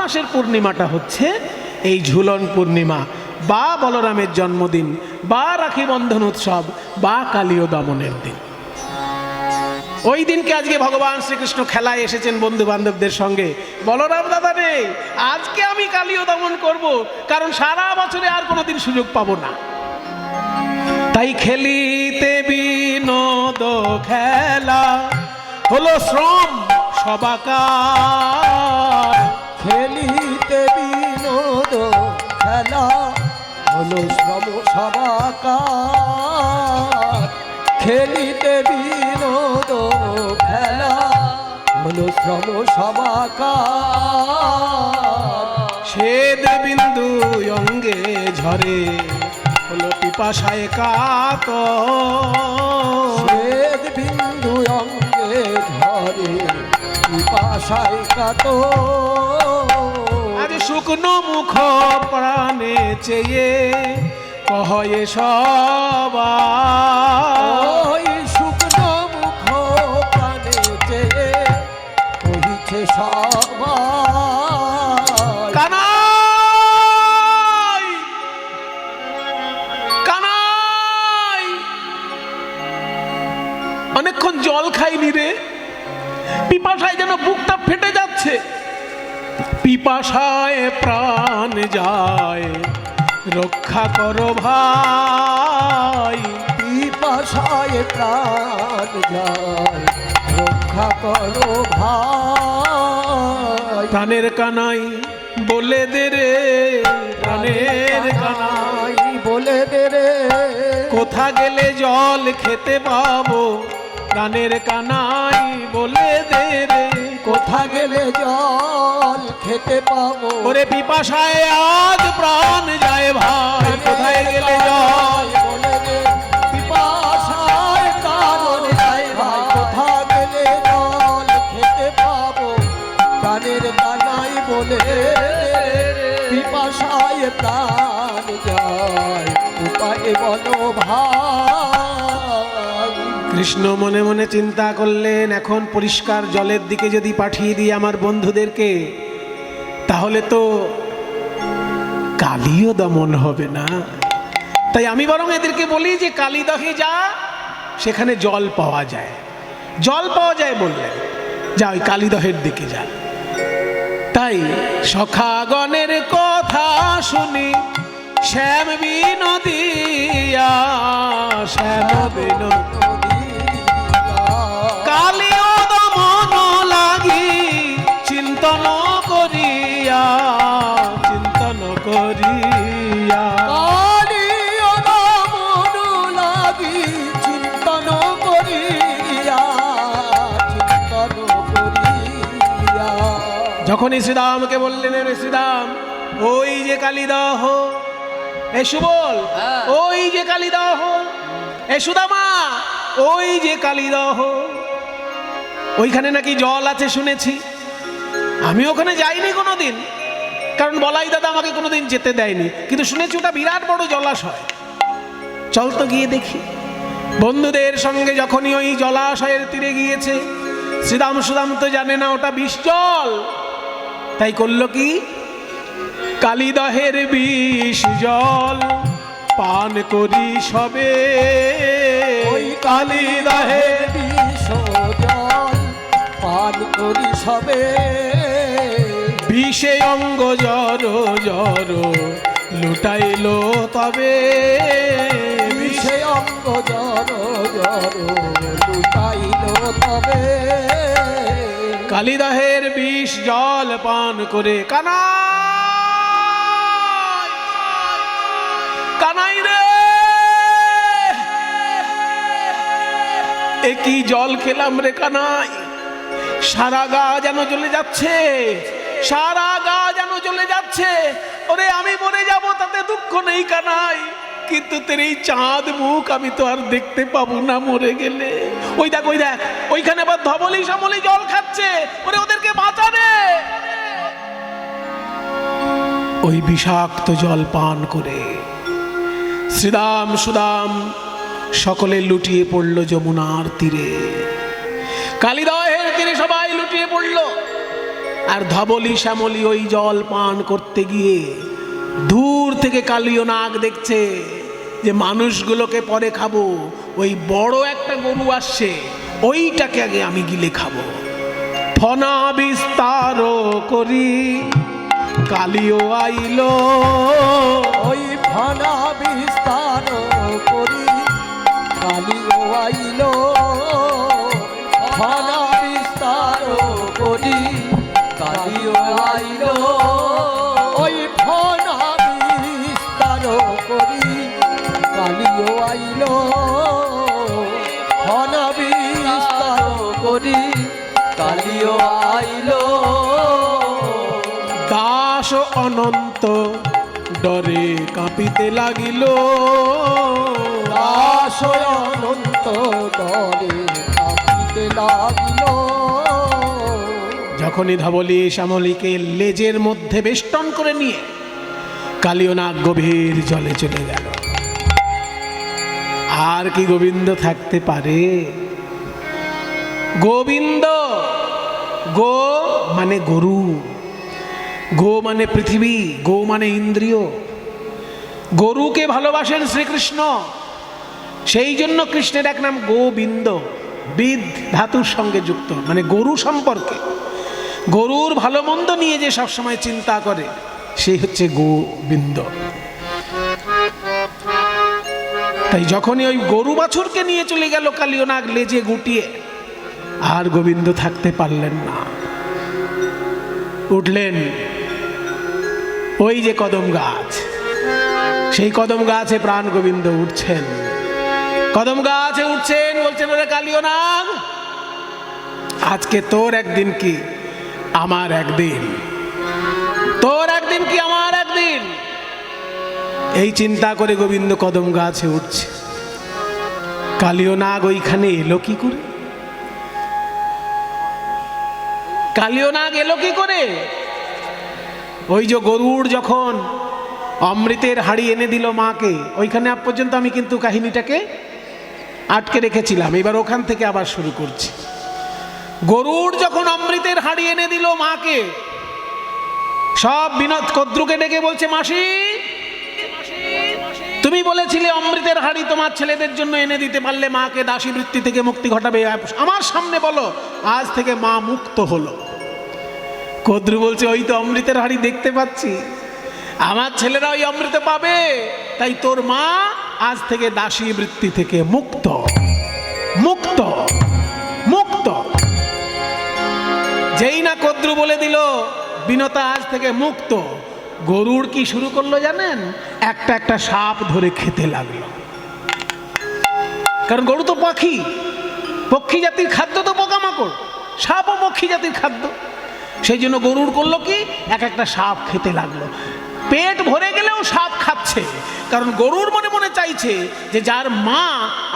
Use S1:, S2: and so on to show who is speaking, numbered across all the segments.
S1: মাসের পূর্ণিমাটা হচ্ছে এই ঝুলন পূর্ণিমা বা বলরামের জন্মদিন বা রাখি বন্ধন উৎসব বা কালীয় দমনের দিন। ওই দিনকে আজকে ভগবান শ্রীকৃষ্ণ খেলায় এসেছেন বন্ধু বান্ধবদের সঙ্গে। বলরাম দাদা রে, আজকে আমি কালীয় দমন করব, কারণ সারা বছরে আর কোনোদিন সুযোগ পাবো না। তাই খেলিতে বিনোদ খেলা হলো শ্রম সবাকার।
S2: খেলিতে বিনোদ খেলা হলো শ্রম সবাকার। খেলিতে বিনোদ খেলা হলো শ্রম সবাকার।
S1: শ্বেত বিন্দু অঙ্গে ঝরে হলো পিপাসায় কাতর।
S2: শ্বেত বিন্দু অঙ্গে ঝরে পিপাসায় কাতর।
S1: আজ শুকনো মুখ প্রাণে চেয়ে কহে সবাই।
S2: শুকনো মুখ প্রাণে চেয়ে কহিছে সবাই।
S1: কানাই কানাই, অনেকক্ষণ জল খাইনি রে, পিপাসায় যেন বুকটা ফেটে যাচ্ছে। পিপাসায় প্রাণ যায়, রক্ষা করো ভাই।
S2: পিপাসায় প্রাণ যায়, রক্ষা করো ভাই।
S1: প্রাণের কানাই বলে দে রে, প্রাণের কানাই
S2: বলে দে রে,
S1: কোথা গেলে জল খেতে পাবো। প্রাণের কানাই বলে দে রে,
S2: কোথা গেলে জল খেতে পাবো।
S1: ওরে পিপাসায় আজ প্রাণ যায় ভাই, কোথায় গেলে জল
S2: বলে দে, পিপাসায় প্রাণ যায় ভাই, কোথা গেলে জল খেতে পাবো। প্রাণের কানাই বলে দে, পিপাসায় প্রাণ যায়, উপায় বলো ভাই।
S1: কৃষ্ণ মনে মনে চিন্তা করলেন, এখন পরিষ্কার জলের দিকে যদি পাঠিয়ে দিই আমার বন্ধুদেরকে, তাহলে তো কালীয় দমন হবে না। তাই আমি বরং এদেরকে বলি যে কালীদহে যা, সেখানে জল পাওয়া যায়। জল পাওয়া যায় বললেন, যা ওই কালীদহের দিকে যা। তাই সখাগণের কথা শুনি শ্যাম বিনোদিয়া, শ্যাম বিনোদিয়া কালীয় দমন লাগি চিন্তন করিয়া, চিন্তন করিয়া।
S2: কালীয় দমন লাগি চিন্তন করিয়া, চিন্তন করিয়া।
S1: যখনই শ্রীরামকে বললেন, রে শ্রীরাম, ওই যে কালীদহ, এ সুবল, ওই যে কালীদহ, এ সুদামা, ওই যে কালীদহ, ওইখানে নাকি জল আছে শুনেছি। আমি ওখানে যাইনি কোনোদিন, কারণ বলাই দাদা আমাকে কোনোদিন যেতে দেয়নি, কিন্তু শুনেছি ওটা বিরাট বড় জলাশয়। চল তো গিয়ে দেখি। বন্ধুদের সঙ্গে যখনই ওই জলাশয়ের তীরে গিয়েছে, শ্রীরাম সুদাম তো জানে না ওটা বিষ জল। তাই করলো কি, কালীদহের বিষ জল পান করি সবে।
S2: ওই কালীদহের বিষ জল পান করি সবে।
S1: বিষে অঙ্গ জর জর লুটাইলো তবে।
S2: বিষে অঙ্গ জর জর লুটাইলো তবে।
S1: কালীদহের বিষ জল পান করে কানাই, কানাই রে, এ কি জল খেলাম রে কানাই, সারা গা যেন জ্বলে যাচ্ছে, সারা গা যেন জ্বলে যাচ্ছে। ওরে আমি মরে যাব তাতে দুঃখ নেই কানাই, কিন্তু তোর এই চাঁদ মুখ আমি তো আর দেখতে পাবো না মরে গেলে। ওই দেখ, ওই দেখ, ওইখানে আবার ধবলি সমলি জল খাচ্ছে, ওরে ওদেরকে বাঁচা রে। ওই বিষাক্ত জল পান করে শ্রীরাম সুদাম সকলে লুটিয়ে পড়ল যমুনার তীরে। কালীদহের তীরে সবাই লুটিয়ে পড়ল। আর ধবলি শ্যামলি ওই জল পান করতে গিয়ে দূর থেকে কালীয় নাগ দেখছে যে মানুষগুলোকে পরে খাবো, ওই বড় একটা গরু আসছে, ওইটাকে আগে আমি গিলে খাবো। ফনা বিস্তার করি কালীয় আইলো,
S2: ওই ফনা বিস্তার করি কালীও আইলো, ফনা বিস্তার করি কালীও আইলো, ওই ফনা বিস্তার করি কালীও আইলো, ফনা বিস্তার করি কালীও আইলো।
S1: দাস অনন্ত ডরে কাঁপিতে লাগিল,
S2: দাস অনন্ত ডরে কাঁপিতে লাগিল।
S1: যখনই ধবলি শ্যামলীকে লেজের মধ্যে বেষ্টন করে নিয়ে কালীয় নাগ গভীর জলে চলে গেল। আর কি গোবিন্দ থাকতে পারে? গোবিন্দ, গো মানে গরু, গো মানে পৃথিবী, গো মানে ইন্দ্রিয়। গরুকে ভালোবাসেন শ্রীকৃষ্ণ, সেই জন্য কৃষ্ণের এক নাম গোবিন্দ, বিদ ধাতুর সঙ্গে যুক্ত, মানে গরু সম্পর্কে, গরুর ভালো মন্দ নিয়ে যে সবসময় চিন্তা করে সেই হচ্ছে গোবিন্দ। তাই যখনই ওই গরু বাছুরকে নিয়ে চলে গেল কালীয় নাগ লেজে গুটিয়ে, আর গোবিন্দ থাকতে পারলেন না, উঠলেন ওই যে কদম গাছ, সেই কদম গাছে প্রাণ গোবিন্দ উঠছেন, কদম গাছে উঠছেন, বলছেন ওরে কালীয় নাগ, আজকে তোর একদিন কি আমার একদিন, তোর একদিন কি আমার একদিন। এই চিন্তা করে গোবিন্দ কদম গাছে উঠছে। কালীয় নাগ ওইখানে এলো কি করে? কালীয় নাগ এলো কি করে? ওই যে গরুড় যখন অমৃতের হাড়ি এনে দিল মাকে, ওইখানে আজ পর্যন্ত আমি কিন্তু কাহিনীটাকে আটকে রেখেছিলাম, এবার ওখান থেকে আবার শুরু করছি। গরুড় যখন অমৃতের হাড়ি এনে দিল মাকে, সব বিনোদ কদ্রুকে ডেকে বলছে, মাসি তুমি বলেছিলে অমৃতের হাড়ি তোমার ছেলেদের জন্য এনে দিতে পারলে মাকে দাসী বৃত্তি থেকে মুক্তি ঘটাবে, আমার সামনে বলো আজ থেকে মা মুক্ত হলো। কদ্রু বলছে, ওই তো অমৃতের হাড়ি দেখতে পাচ্ছি, আমার ছেলেরা ওই অমৃত পাবে, তাই তোর মা আজ থেকে দাসী বৃত্তি থেকে মুক্ত, মুক্ত, মুক্ত। যেই না কদ্রু বলে দিল বিনতা আজ থেকে মুক্ত, গরুড় কি শুরু করলো জানেন? একটা একটা সাপ ধরে খেতে লাগলো। কারণ গরু তো পাখি, পক্ষী জাতির খাদ্য তো পোকামাকড়, সাপও পক্ষী জাতির খাদ্য। সেই জন্য গরুড় করলো কি, এক একটা সাপ খেতে লাগলো। পেট ভরে গেলেও সাপ খাচ্ছে, কারণ গরুর মনে মনে চাইছে যে যার মা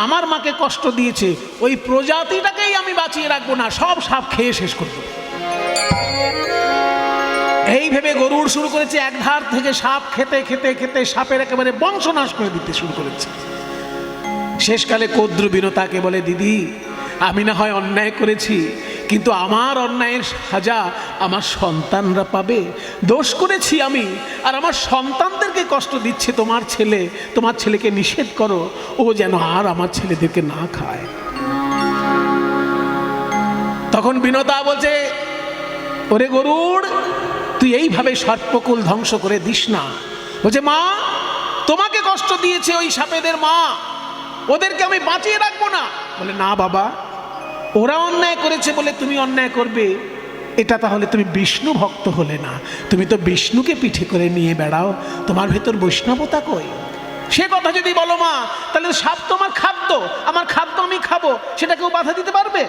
S1: আমার মাকে কষ্ট দিয়েছে, ওই প্রজাতিটাকেই আমি বাঁচিয়ে রাখবো না, সব সাপ খেয়ে শেষ করবো। এই ভেবে গরুড় শুরু করেছে এক ধার থেকে সাপ খেতে খেতে খেতে সাপের একেবারে বংশনাশ করে দিতে শুরু করেছে। শেষকালে কদ্রু বিনতাকে বলে, দিদি আমি না হয় অন্যায় করেছি, কিন্তু আমার অন্যায়ের সাজা আমার সন্তানরা পাবে। দোষ করেছি আমি, আর আমার সন্তানদেরকে কষ্ট দিচ্ছে তোমার ছেলে, তোমার ছেলেকে নিষেধ করো, ও যেন আর আমার ছেলেদেরকে না খায়। তখন বিনতা বলছে, ওরে গরুড়, তুই এইভাবে সর্পকুল ধ্বংস করে দিস না। বলছে, মা তোমাকে কষ্ট দিয়েছে ওই সাপেদের মা, ওদেরকে আমি বাঁচিয়ে রাখবো না। বলে, না বাবা, ওরা অন্যায় করেছে বলে তুমি অন্যায় করবে, এটা তাহলে তুমি বিষ্ণু ভক্ত হলে না, তুমি তো বিষ্ণুকে পিঠে করে নিয়ে বেড়াও, তোমার ভেতর বৈষ্ণবতা কই? সে কথা যদি বলো মা, তাহলে সাপ তো আমার খাদ্য, আমার খাদ্য আমি খাবো, সেটা কেউ বাধা দিতে পারবে?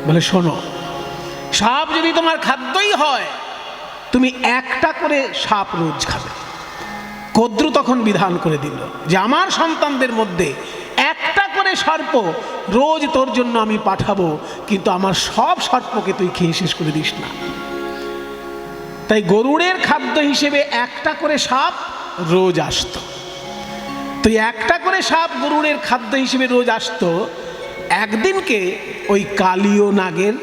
S1: বলে, শোনো, সাপ যদি তোমার খাদ্যই হয়, তুমি একটা করে সাপ রোজ খাবে। কদ্রু তখন বিধান করে দিল যে আমার সন্তানদের মধ্যে একটা করে সর্প রোজ তোর জন্য আমি পাঠাবো, কিন্তু আমার সব সর্পকে তুই খেয়ে শেষ করে দিস না। তাই গরুড়ের খাদ্য হিসেবে একটা করে সাপ রোজ আসতো। তুই একটা করে সাপ গরুড়ের খাদ্য হিসেবে রোজ আসতো। একদিনকে ওই কালীয় নাগের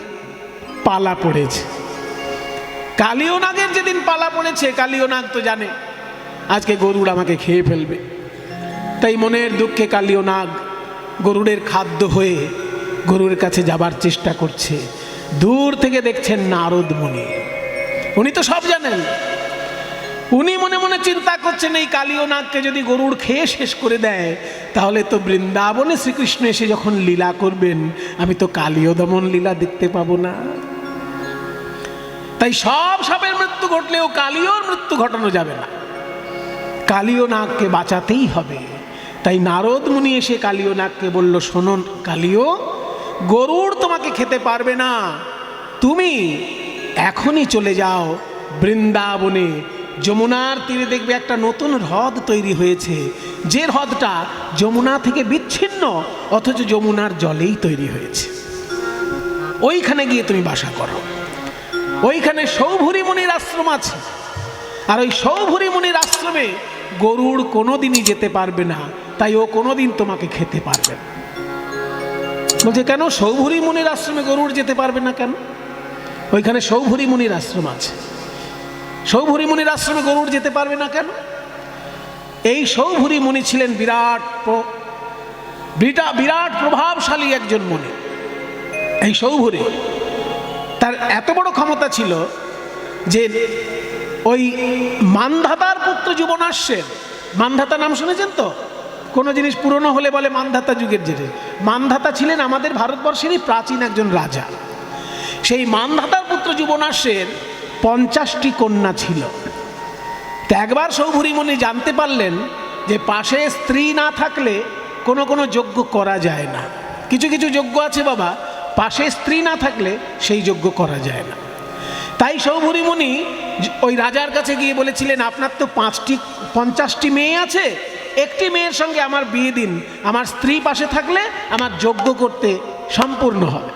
S1: পালা পড়েছে। কালীয় নাগের যেদিন পালা পড়েছে, কালীয় নাগ তো জানে আজকে গরুড় আমাকে খেয়ে ফেলবে, তাই মনের দুঃখে কালীয় নাগ গরুড়ের খাদ্য হয়ে গরুড়ের কাছে যাবার চেষ্টা করছে। দূর থেকে দেখছেন নারদ মুনি, উনি তো সব জানেন। উনি মনে মনে চিন্তা করছেন এই কালীয় নাগকে যদি গরুড় খেয়ে শেষ করে দেয়, তাহলে তো বৃন্দাবনে শ্রীকৃষ্ণ এসে যখন লীলা করবেন, আমি তো কালীয় দমন লীলা দেখতে পাবো না। তাই সব সাপের মৃত্যু ঘটলেও কালীয়র মৃত্যু ঘটানো যাবে না, কালীয় নাগকে বাঁচাতেই হবে। তাই নারদ মুনি এসে কালীয় নাগকে বলল, শোনো কালীয়, গরুড় তোমাকে খেতে পারবে না, তুমি এখনই চলে যাও বৃন্দাবনে। যমুনার তীরে দেখবে একটা নতুন হ্রদ তৈরি হয়েছে, যে হ্রদটা যমুনা থেকে বিচ্ছিন্ন অথচ যমুনার জলেই তৈরি হয়েছে। ওইখানে গিয়ে তুমি বাসা করো। ওইখানে সৌভূরি মুনির আশ্রম আছে, আর ওই সৌভূরি মুনির আশ্রমে গরুড় কোনোদিনই যেতে পারবে না, তাই ও কোনোদিন তোমাকে খেতে পারবে না। বলছে কেন সৌভূরি মুনির আশ্রমে গরুড় যেতে পারবে না কেন? ওইখানে সৌভূরি মুনির আশ্রম আছে, সৌভূরি মুনির আশ্রমে গরুড় যেতে পারবে না কেন? এই সৌভূরি মুনি ছিলেন বিরাট প্রভাবশালী একজন মুনি। এই সৌভূরি, তার এত বড় ক্ষমতা ছিল যে ওই মান্ধাতার পুত্র যুবনাশ্বের, মান্ধাতা নাম শুনেছেন তো? কোনো জিনিস পুরনো হলে বলে মান্ধাতা যুগের জেরে। মান্ধাতা ছিলেন আমাদের ভারতবর্ষেরই প্রাচীন একজন রাজা। সেই মান্ধাতার পুত্র যুবনাশ্বের 50টি কন্যা ছিল। তো একবার সৌভূরি মুনি জানতে পারলেন যে পাশে স্ত্রী না থাকলে কোনো কোনো যজ্ঞ করা যায় না। কিছু কিছু যজ্ঞ আছে বাবা, পাশে স্ত্রী না থাকলে সেই যজ্ঞ করা যায় না। তাই সৌভূরি মুনি ওই রাজার কাছে গিয়ে বলেছিলেন, আপনার তো 50টি মেয়ে আছে, একটি মেয়ের সঙ্গে আমার বিয়ে দিন, আমার স্ত্রী পাশে থাকলে আমার যজ্ঞ করতে সম্পূর্ণ হবে।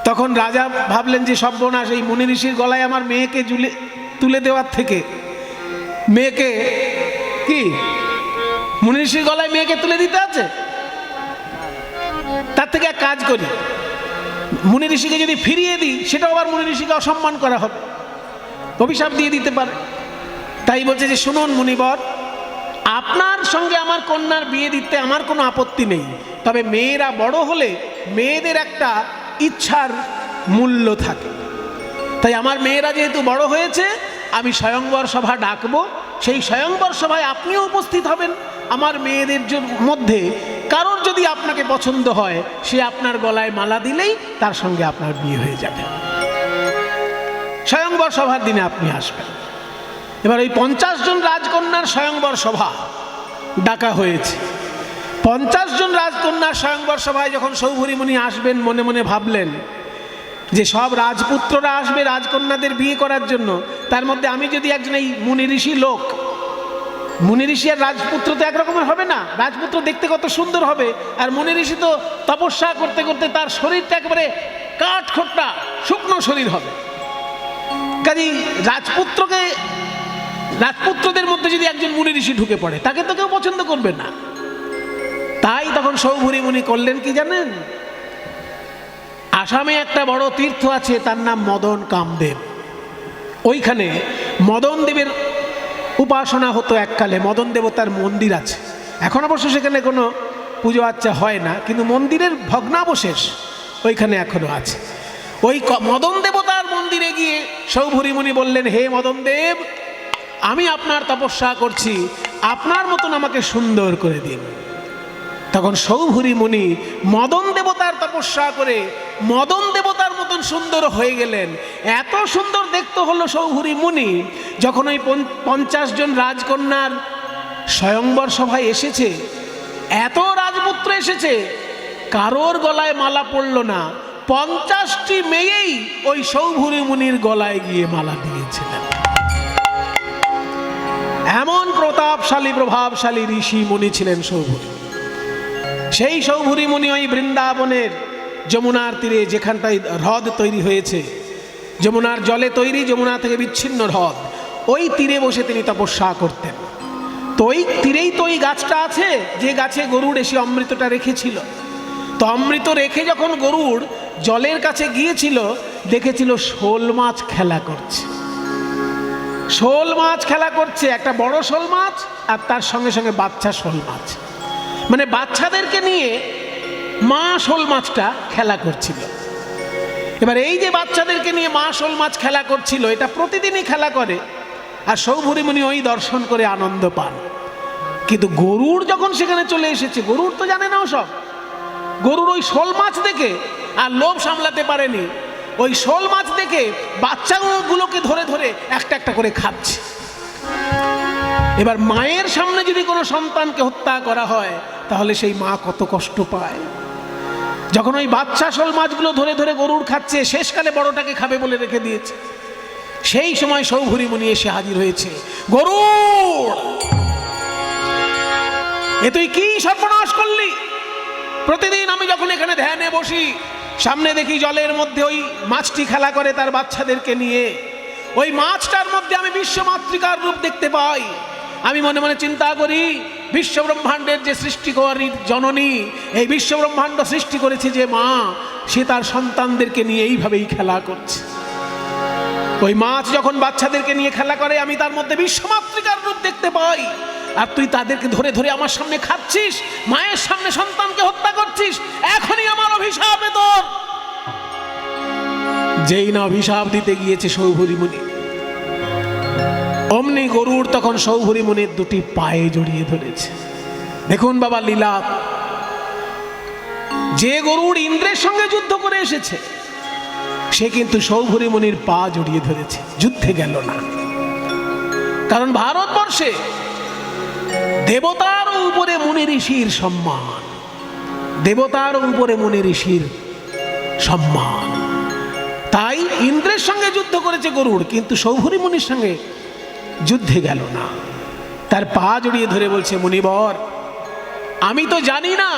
S1: তখন রাজা ভাবলেন যে সর্বনাশ, এই মুনি ঋষির গলায় আমার মেয়েকে তুলে দেওয়ার থেকে, মেয়েকে কি মুনি ঋষির গলায় মেয়েকে তুলে দিতে আছে, তার থেকে এক কাজ করি, মুনি ঋষিকে যদি ফিরিয়ে দিই সেটাও আবার মুনি ঋষিকে অসম্মান করা হবে, অভিশাপ দিয়ে দিতে পারে। তাই বলছে যে শুনুন মুনিবর, আপনার সঙ্গে আমার কন্যার বিয়ে দিতে আমার কোনো আপত্তি নেই, তবে মেয়েরা বড় হলে মেয়েদের একটা ইচ্ছার মূল্য থাকে। তাই আমার মেয়েরা যেহেতু বড় হয়েছে, আমি স্বয়ংবর সভা ডাকবো, সেই স্বয়ংবর সভায় আপনিও উপস্থিত হবেন। আমার মেয়েদের মধ্যে কারোর যদি আপনাকে পছন্দ হয়, সে আপনার গলায় মালা দিলেই তার সঙ্গে আপনার বিয়ে হয়ে যাবে। স্বয়ংবর সভার দিনে আপনি আসবেন। এবার ওই 50 জন রাজকন্যার স্বয়ংবর সভা ডাকা হয়েছে। 50 জন রাজকন্যার স্বয়ংবর সভায় যখন সৌভূরি মুনি আসবেন, মনে মনে ভাবলেন যে সব রাজপুত্ররা আসবে রাজকন্যাদের বিয়ে করার জন্য, তার মধ্যে আমি যদি একজন এই মুনি ঋষি লোক, মুনি ঋষি আর রাজপুত্র তো একরকমের হবে না, রাজপুত্র দেখতে কত সুন্দর হবে, আর মুনি ঋষি তো তপস্যা করতে করতে তার শরীরটা একেবারে কাঠখোট্টা শুকনো শরীর হবে। কাজেই রাজপুত্রদের মধ্যে যদি একজন মুনি ঋষি ঢুকে পড়ে, তাকে তো কেউ পছন্দ করবে না। তাই তখন সৌভূরি মুনি করলেন কি জানেন? আসামে একটা বড় তীর্থ আছে, তার নাম মদন কামদেব। ওইখানে মদন দেবের উপাসনা হতো এককালে। মদন দেবতার মন্দির আছে, এখন অবশ্য সেখানে কোনো পুজো আচ্চা হয় না, কিন্তু মন্দিরের ভগ্নাবশেষ ওইখানে এখনো আছে। ওই মদন দেবতার মন্দিরে গিয়ে সৌভূরি মুনি বললেন, হে মদন দেব, আমি আপনার তপস্যা করছি, আপনার মতন আমাকে সুন্দর করে দিন। তখন সৌভূরি মুনি মদন দেবতার তপস্যা করে মদন দেবতার মতন সুন্দর হয়ে গেলেন। এত সুন্দর দেখতে হলো সৌভূরি মুনি, যখন ওই 50 জন রাজকন্যার স্বয়ংবর সভায় এসেছে, এত রাজপুত্র এসেছে, কারোর গলায় মালা পড়ল না। 50টি মেয়েই ওই সৌভূরি মুনির গলায় গিয়ে মালা দিয়েছিলেন। এমন প্রতাপশালী প্রভাবশালী ঋষি মুনি ছিলেন সৌভূরি। সেই সৌভূরি মুনি ওই বৃন্দাবনের যমুনার তীরে, যেখানটায় হ্রদ তৈরি হয়েছে, যমুনার জলে তৈরি, যমুনা থেকে বিচ্ছিন্ন হ্রদ, ওই তীরে বসে তিনি তপস্যা করতেন। তো ওই তীরেই তো ওই গাছটা আছে, যে গাছে গরুড় এসে অমৃতটা রেখেছিল। তো অমৃত রেখে যখন গরুড় জলের কাছে গিয়েছিল, দেখেছিল শোল মাছ খেলা করছে। শোল মাছ খেলা করছে, একটা বড় শোল মাছ আর তার সঙ্গে সঙ্গে বাচ্চা শোল মাছ, মানে বাচ্চাদেরকে নিয়ে মা শোল মাছটা খেলা করছিল। এবার এই যে বাচ্চাদেরকে নিয়ে মা শোল মাছ খেলা করছিল, এটা প্রতিদিনই খেলা করে, আর সৌভরী মুনি ওই দর্শন করে আনন্দ পান। কিন্তু গরুড় যখন সেখানে চলে এসেছে, গরুড় তো জানে না সব, গরুর ওই শোল মাছ দেখে আর লোভ সামলাতে পারেনি, ওই শোল মাছ দেখে বাচ্চাগুলোকে ধরে ধরে একটা একটা করে খাচ্ছে। এবার মায়ের সামনে যদি কোনো সন্তানকে হত্যা করা হয় তাহলে সেই মা কত কষ্ট পায়। যখন ওই বাচ্চা শোল মাছগুলো ধরে ধরে গরুর খাচ্ছে, শেষকালে বড়টাকে খাবে বলে রেখে দিয়েছে, সেই সময় সৌভরী মুনি এসে হাজির হয়েছে। গরুড়, এ তুই কি সর্বনাশ করলি? প্রতিদিন আমি যখন এখানে ধ্যানে বসি, সামনে দেখি জলের মধ্যে ওই মাছটি খেলা করে তার বাচ্চাদেরকে নিয়ে, ওই মাছটার মধ্যে আমি বিশ্বমাতৃকার রূপ দেখতে পাই। আমি মনে মনে চিন্তা করি, বিশ্ব ব্রহ্মাণ্ডের যে সৃষ্টিকারী জননী, এই বিশ্ব ব্রহ্মাণ্ড সৃষ্টি করেছে যে মা, সে তার সন্তানদেরকে নিয়ে এইভাবেই খেলা করছে। ওই মাছ যখন বাচ্চাদেরকে নিয়ে খেলা করে, আমি তার মধ্যে বিশ্বমাতৃকার রূপ দেখতে পাই, আর তুই তাদেরকে ধরে ধরে আমার সামনে খাচ্ছিস, মায়ের সামনে সন্তানকে হত্যা করছিস, এখনই আমার অভিশাপ তোর। যেই না অভিশাপ দিতে গিয়েছে সৌভরী মুনি, অমনি গরুড় তখন সৌভরী মুনির দুটি পায়ে জড়িয়ে ধরেছে। দেখুন বাবা লীলা, যে গরুড় ইন্দ্রের সঙ্গে যুদ্ধ করে এসেছে, সে কিন্তু সৌভরী মুনির পা জড়িয়ে ধরেছে, যুদ্ধে গেল না। কারণ ভারতবর্ষে দেবতার উপরে মুনি ঋষির সম্মান, দেবতার উপরে মুনি ঋষির সম্মান। তাই ইন্দ্রের সঙ্গে যুদ্ধ করেছে গরুড়, কিন্তু সৌভরী মুনির সঙ্গে যুদ্ধে গেল না। তার পা জড়িয়ে ধরে বলছে, মুনিবর, আমি তো জানি না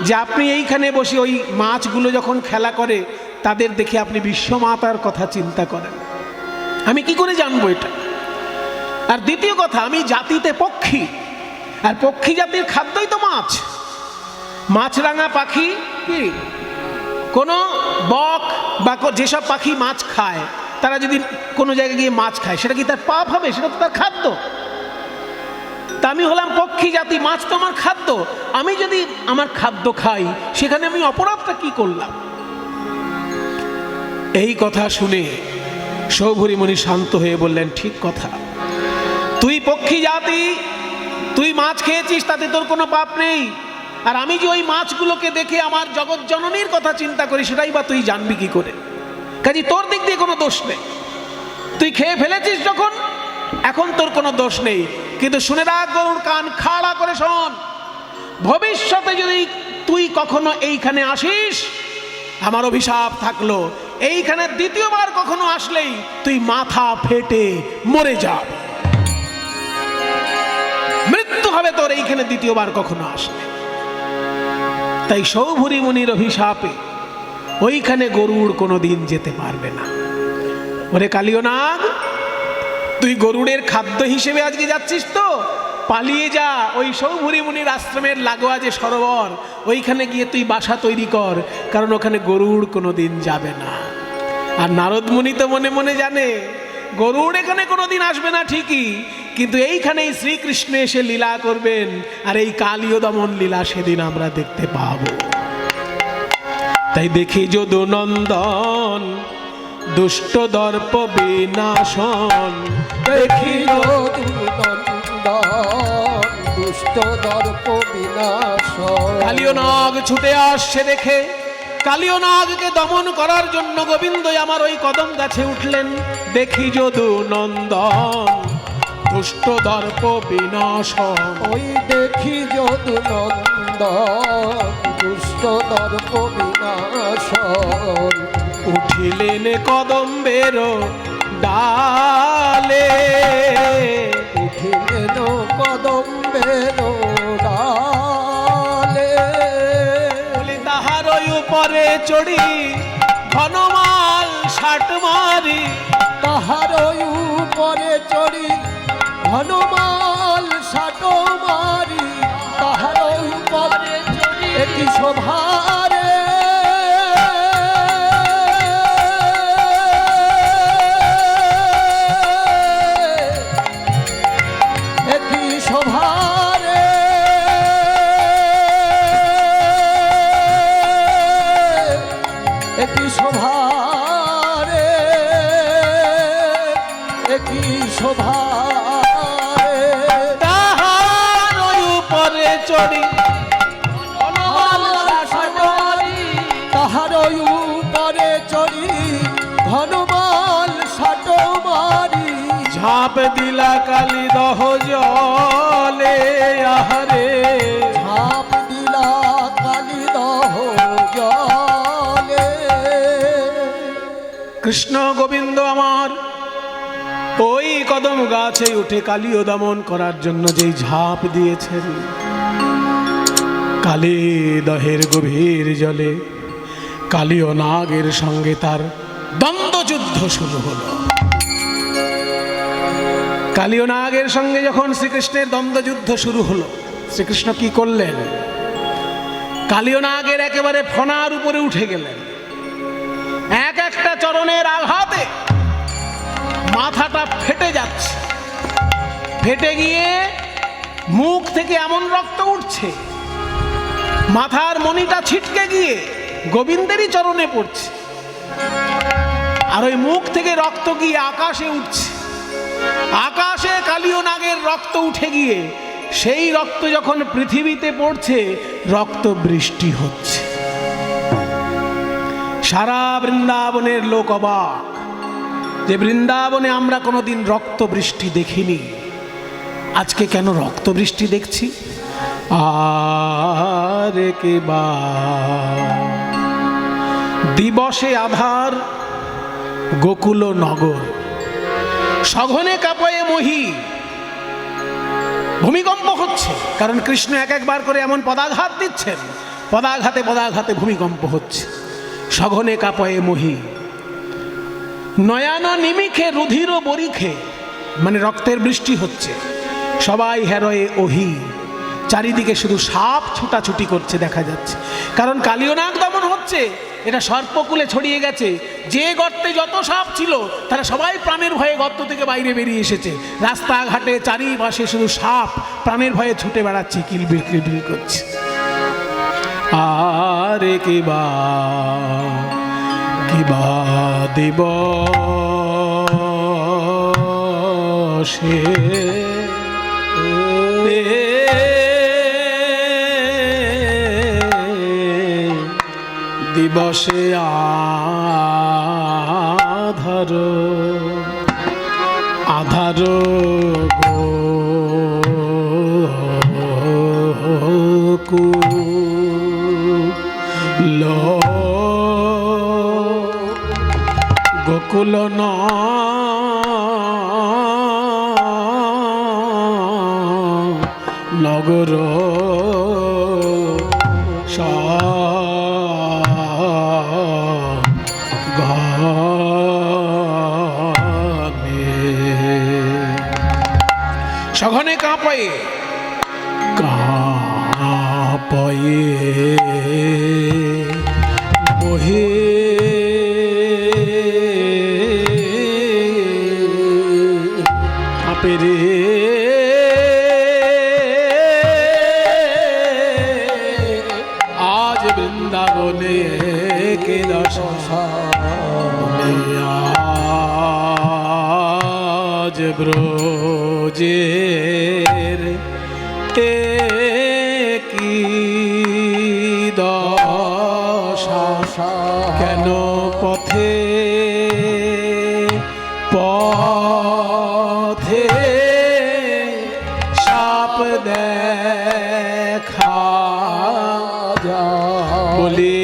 S1: যে আপনি এইখানে বসে ওই মাছগুলো যখন খেলা করে তাদের দেখে আপনি বিশ্বমাতার কথা চিন্তা করেন, আমি কি করে জানবো এটা? আর দ্বিতীয় কথা, আমি জাতিতে পক্ষী, আর পক্ষী জাতির খাদ্যই তো মাছ। মাছরাঙা পাখি কি কোনো বক বা যেসব পাখি মাছ খায়, তারা যদি কোনো জায়গায় গিয়ে মাছ খায়, সেটা কি তার পাপ হবে? সেটা তো তার খাদ্য। তা আমি হলাম পক্ষী জাতি, মাছ তো আমার খাদ্য, আমি যদি আমার খাদ্য খাই, সেখানে আমি অপরাধটা কি করলাম? এই কথা শুনে সৌভরী মুনি শান্ত হয়ে বললেন, ঠিক কথা, তুই পক্ষী জাতি, তুই মাছ খেয়েছিস, তাতে তোর কোনো পাপ নেই। আর আমি যে ওই মাছগুলোকে দেখে আমার জগৎ জননীর কথা চিন্তা করি, সেটাই বা তুই জানবি কি করে? কাজে তোর দিক দিয়ে কোনো দোষ নেই, তুই খেয়ে ফেলেছিস যখন, এখন তোর কোনো দোষ নেই। কিন্তু শুনে রাখ গরুর, কান খাড়া করে শোন, ভবিষ্যতে যদি তুই কখনো এইখানে আসিস, আমার অভিশাপ থাকলো, এইখানে দ্বিতীয়বার কখনো আসলেই তুই মাথা ফেটে মরে যাবি, মৃত্যু হবে তোর এইখানে দ্বিতীয়বার কখনো আসলে। তাই সৌভরী মুনির অভিশাপে ওইখানে গরুড় কোনোদিন যেতে পারবে না। ওরে কালীয় নাগ, তুই গরুড়ের খাদ্য হিসেবে আজকে যাচ্ছিস তো, পালিয়ে যা, ওই সৌভরী মুনির আশ্রমের লাগোয়া যে সরোবর, ওইখানে গিয়ে তুই বাসা তৈরি কর, কারণ ওখানে গরুড় কোনোদিন যাবে না। আর নারদ মুনি তো মনে মনে জানে গরুড় এখানে কোনোদিন আসবে না ঠিকই, কিন্তু এইখানেই শ্রীকৃষ্ণ এসে লীলা করবেন, আর এই কালীয় দমন লীলা সেদিন আমরা দেখতে পাব। তাই দেখি যদু নন্দন দুষ্ট দর্প বিনাশন,
S2: দেখি যদু নন্দন দুষ্ট দর্প বিনাশন।
S1: কালীয় নাগ ছুটে আসছে দেখে, কালীয় নাগকে দমন করার জন্য গোবিন্দ আমার ওই কদম গাছে উঠলেন। দেখি যদু নন্দন দুষ্ট দর্প বিনাশন,
S2: ওই দেখি যদু নন্দন দুষ্ট দর্প বিনাশন।
S1: উঠিলেন কদম্বের ডালে,
S2: উঠিলেন কদম্বের ডালে,
S1: বলি তাহার ওই উপরে চড়ি ঘনমাল ষাট মারি,
S2: তাহার ওই উপরে চড়ি ঘনমাল ষাট মারি, তাহার ওই উপরে চড়ি একটি শোভারে
S1: চরি
S2: তাহার উপরে চড়ি ঘনমাল সাটো মারি
S1: ঝাঁপ দিলা কালী দহ জলে আহারে
S2: ঝাঁপ দিলা কালী দহ জলে।
S1: কৃষ্ণ গোবিন্দ আমার ওই কদম গাছে উঠে কালীয় দমন করার জন্য যেই ঝাঁপ দিয়েছেন, কালী দহের গভীর জলে কালীয় নাগের সঙ্গে তার দ্বন্দ্বযুদ্ধ শুরু হলো। কালীয় নাগের সঙ্গে যখন শ্রীকৃষ্ণের দ্বন্দ্বযুদ্ধ শুরু হলো, শ্রীকৃষ্ণ কি করলেন? কালীয় নাগের একেবারে ফনার উপরে উঠে গেলেন। এক একটা চরণের আঘাতে মাথাটা ফেটে যাচ্ছে, ফেটে গিয়ে মুখ থেকে এমন রক্ত উঠছে, মাথার মণিটা ছিটকে গিয়ে গোবিন্দেরই চরণে পড়ছে, আর ওই মুখ থেকে রক্ত গিয়ে আকাশে উঠছে। আকাশে কালীয় নাগের রক্ত উঠে গিয়ে সেই রক্ত যখন পৃথিবীতে পড়ছে, রক্ত বৃষ্টি হচ্ছে। সারা বৃন্দাবনের লোক অবাক যে বৃন্দাবনে আমরা কোনোদিন রক্ত বৃষ্টি দেখিনি, আজকে কেন রক্ত বৃষ্টি দেখছি? আরে কে বা দিবসে আধার গোকুল নগর, সঘনে কাঁপয়ে মহি। ভূমিকম্প হচ্ছে, কারণ কৃষ্ণ এক একবার করে এমন পদাঘাত দিচ্ছেন, পদাঘাতে পদাঘাতে ভূমিকম্প হচ্ছে। সঘনে কাঁপয়ে মহি, নয়ান নিমিখে রুধির বরিখে, মানে রক্তের বৃষ্টি হচ্ছে। সবাই হেরয়ে ওহি, চারিদিকে শুধু সাপ ছুটাছুটি করছে দেখা যাচ্ছে, কারণ কালীয় নাগ দমন হচ্ছে। এটা সর্পকুলে ছড়িয়ে গেছে। যে গর্তে যত সাপ ছিল তারা সবাই প্রাণের ভয়ে গর্ত থেকে বাইরে বেরিয়ে এসেছে। রাস্তাঘাটে চারিপাশে শুধু সাপ প্রাণের ভয়ে ছুটে বেড়াচ্ছে, কিলবিল কিলবিল করছে। আরে কিবা কিবা দিবসে দিবসে আধার আধার গোকুল গোকুল নগর সঘনে কাঁপয়ে কাঁপয়ে মোহে কাঁপে রে আজ বৃন্দাবনে কে দশা আজ ব্রজের কি দশা, কেন পথে পথে সাপ দেখা বলি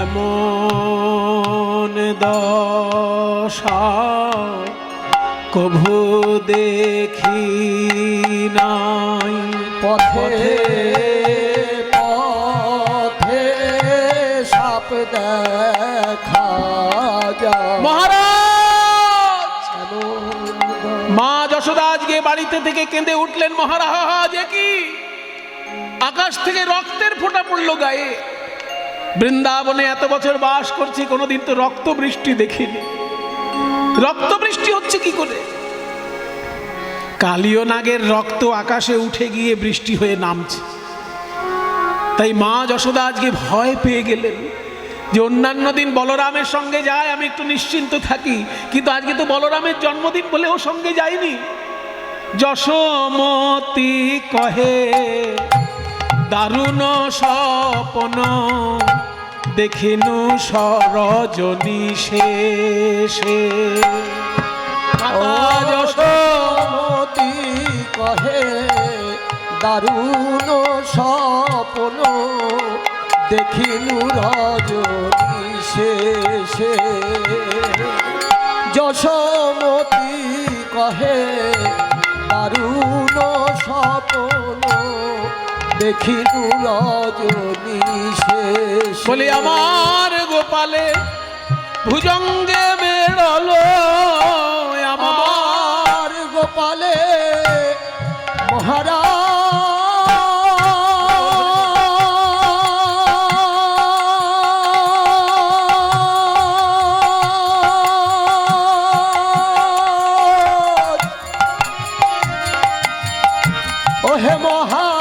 S1: এমন দশা কভু দেখি নাই।
S2: পথে পথে সাপ দেখা যায়।
S1: মহারাজ, মা যশোদা আজকে বাড়িতে থেকে কেঁদে উঠলেন। মহারাজ, কি আকাশ থেকে রক্তের ফোঁটা পড়লো গায়ে। বৃন্দাবনে এত বছর বাস করছি, কোনোদিন তো রক্ত বৃষ্টি দেখিনি। রক্ত বৃষ্টি হচ্ছে কি করে? কালীয় নাগের রক্ত আকাশে উঠে গিয়ে বৃষ্টি হয়ে নামছে। তাই মা যশোদা আজকে ভয় পেয়ে গেলেন যে অন্যান্য দিন বলরামের সঙ্গে যায়, আমি একটু নিশ্চিন্ত থাকি, কিন্তু আজকে তো বলরামের জন্মদিন বলে ও সঙ্গে যায়নি। যশোমতি কহে দারুণ স্বপ্ন দেখিনু সরজনী শেষে। মাতা
S2: যশোমতি কহে দারুণ স্বপ্ন দেখিনু রজনী শেষে। যশোমতি কহে দারুণ স্বপ্ন দেখিনু রজনী শেষে।
S1: বলি আমার গোপালের ভুজঙ্গে বেরলো,
S2: আমার গোপালে মহারাজ, ওহে মহারাজ,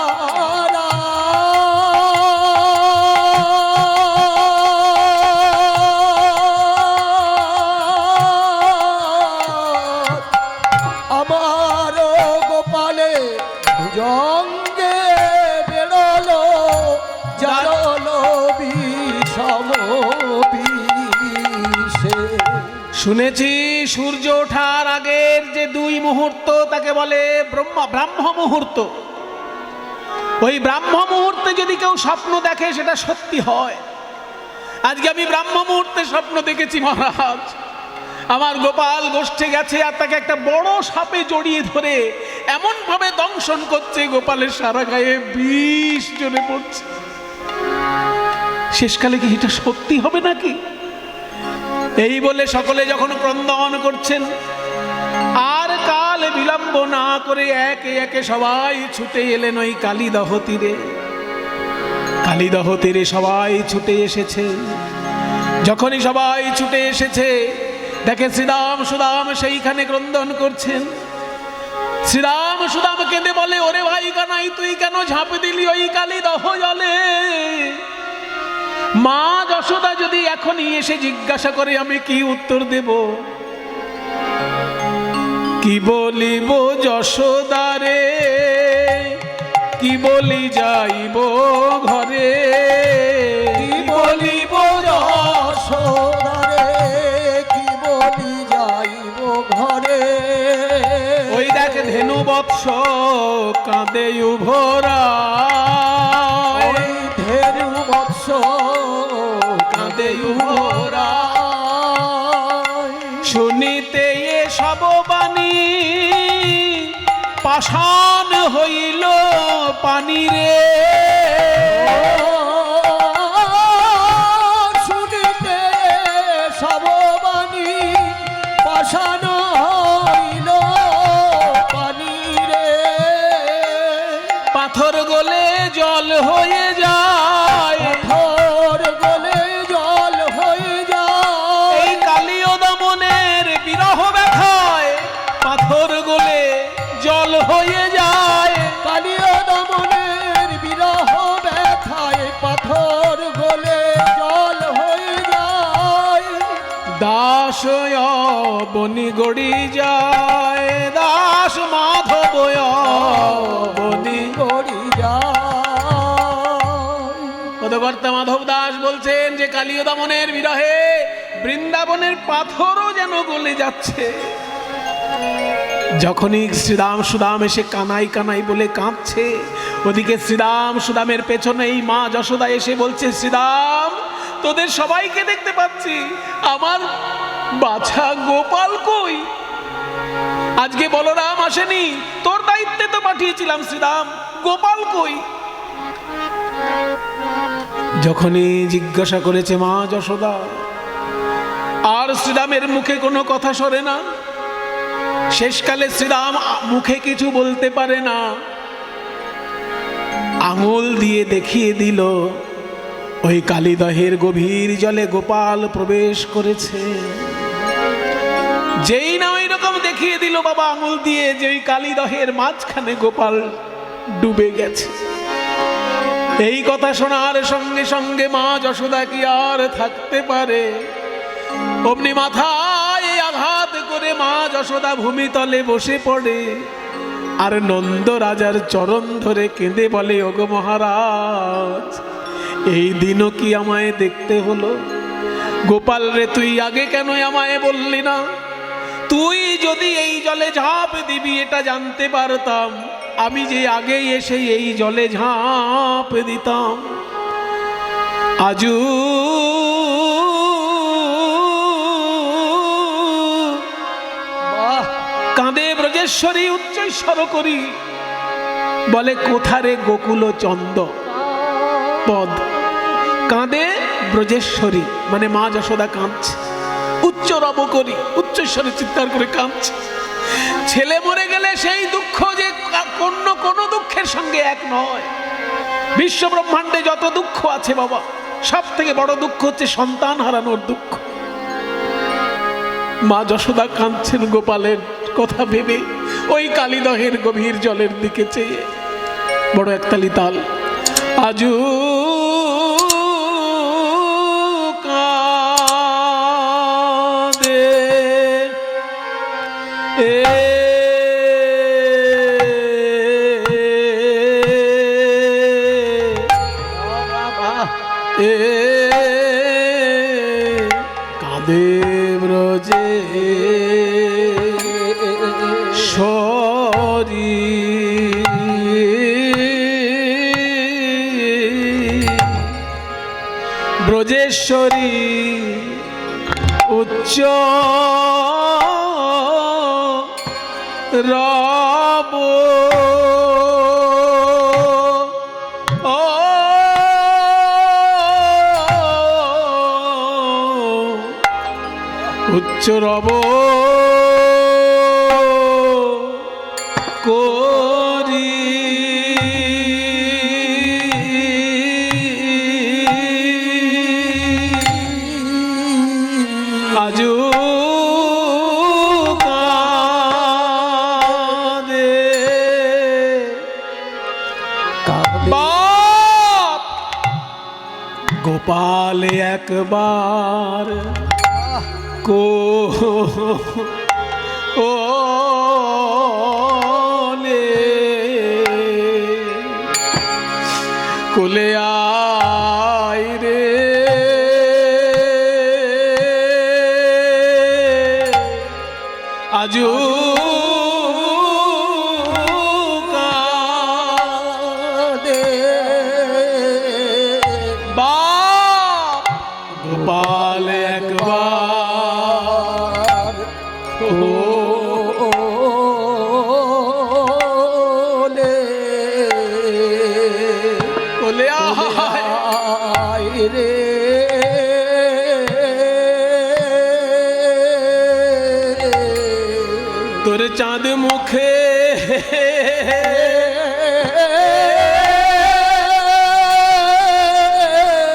S2: আমার গোপালে ভুজঙ্গে বেরোলো জারলো বিষম বিষে।
S1: শুনেছি সূর্য ওঠার আগের যে 2 মুহূর্ত তাকে বলে ব্রাহ্ম মুহূর্ত। ওই ব্রাহ্ম মুহূর্তে যদি কেউ স্বপ্ন দেখে সেটা সত্যি হয়। আজকে আমি ব্রাহ্ম মুহূর্তে স্বপ্ন দেখেছি মহারাজ, আমার গোপাল গোষ্ঠে গেছে আর তাকে একটা বড় সাপে জড়িয়ে ধরে এমন ভাবে দংশন করছে, গোপালের সারা গায়ে বিষ জ্বলে পড়ছে। শেষকালে কি এটা সত্যি হবে নাকি? এই বলে সকলে যখন ক্রন্দন করছেন, আর কাল বিলম্ব না করে একে একে সবাই ছুটে এলেন ওই কালিদহ তীরে। কালিদহ তীরে সবাই ছুটে এসেছে। যখনই সবাই ছুটে এসেছে দেখে শ্রীরাম সুদাম সেইখানে ক্রন্দন করছেন। শ্রীরাম সুদাম কেঁদে বলে, ওরে ভাই কানাই, তুই কেন ঝাঁপ দিলি ওই কালিদহ জলে? মা যশোদা যদি এখনই এসে জিজ্ঞাসা করে আমি কি উত্তর দেব? কি বলিব যশোদারে, কি বলি যাইব ঘরে,
S2: কি বলিব যশোদারে, কি বলি যাইব ঘরে।
S1: ওই দেখ ধেনু বৎস কাঁদে উভরা,
S2: ওই ধেনু বৎস
S1: কাঁদে উভরা। শুনিতে এ সব বাণী পাষাণ হইল পানি রে।
S2: শুনিতে সব বাণী পাষাণ হইল পানি রে।
S1: পাথর গলে জল হয়ে যায়,
S2: পাথর গলে জল হয়ে যায়।
S1: এই কালীয় দমনের বিরহ ব্যথায় পাথর গলে জল হয়ে যায়।
S2: কালীয় দমনের বিরহ ব্যথায় পাথর গলে জল হয়ে যায়।
S1: দাস বনি গড়ি যায়, দাস মাধব বনি
S2: গড়ি যায়।
S1: পদকর্তা মাধব দাস বলছেন যে কালীয় দমনের বিরহে বৃন্দাবনের পাথরও যেন গলে যাচ্ছে। যখনই শ্রীরাম সুদাম এসে কানাই কানাই বলে কাঁদছে, ওদিকে শ্রীরাম সুদামের পেছনে এই মা যশোদা এসে বলছে, শ্রীরাম তোদের সবাইকে দেখতে পাচ্ছি, আমার বাছা গোপাল কই? আজকে বলরাম আসেনি, তোর দায়িত্বে তো পাঠিয়েছিলাম শ্রীরাম, গোপাল কই? যখনই জিজ্ঞাসা করেছে মা যশোদা, আর শ্রীরামের মুখে কোনো কথা সরে না। শেষকালে শ্রীরাম মুখে কিছু বলতে পারে না, আঙুল দিয়ে দেখিয়ে দিল ওই কালিদহের গভীর জলে গোপাল প্রবেশ করেছে। যেই না ওই রকম দেখিয়ে দিল বাবা আঙুল দিয়ে যে ওই কালিদহের মাঝখানে গোপাল ডুবে গেছে। এই কথা শোনার সঙ্গে সঙ্গে মা যশোদা কি আর থাকতে পারে? অমনি মাথায় আঘাত করে মা যশোদা ভূমিতলে বসে পড়ে আর নন্দ রাজার চরণ ধরে কেঁদে বলে, ওগো মহারাজ, এই দিনও কি আমায় দেখতে হলো? গোপাল রে, তুই আগে কেন আমায় বললি না? তুই যদি এই জলে ঝাঁপ দিবি এটা জানতে পারতাম, আমি যে আগেই এসে এই জলে ঝাঁপ দিতাম। আজু কাঁদে ব্রজেশ্বরী উচ্চৈঃস্বর করি, বলে কোথারে গোকুল চন্দ পদ। কাঁদে ব্রজেশ্বরী মানে মা যশোদা কাঁদছে, উচ্চ রব করি, উচ্চৈঃস্বরে চিৎকার করে কাঁদছে। ছেলে মরে গেলে সেই দুঃখ যে কোনো দুঃখের সঙ্গে এক নয়। বিশ্ব ব্রহ্মাণ্ডে যত দুঃখ আছে বাবা, সব থেকে বড় দুঃখ হচ্ছে সন্তান হারানোর দুঃখ। মা যশোদা কাঁদছেন গোপালের কথা ভেবে, ওই কালিদহের গভীর জলের দিকে চেয়ে। বড় একতালি তাল। আজু কাঁদে কাঁদে ব্রজে সরি ব্রজেশ্বরী উচ্চ রব উচ্চ রব করি আজু কাঁদে বাপ। গোপাল একবার কোলে আয় রে, আজু কাঁদে বাপ। গোপাল একবার কোলে আয়
S2: রে,
S1: তোর চাঁদ মুখে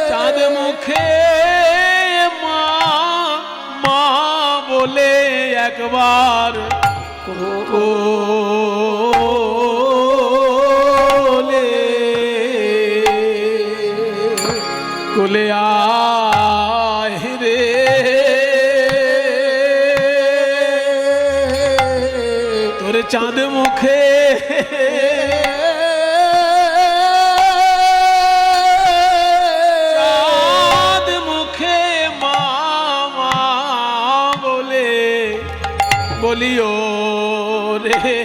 S1: চাঁদ মুখে মা মা বলে একবার কোলে কোলে আয় রে, তোর চাঁদ মুখে চাঁদ মুখে মামা বলে বলিও রে।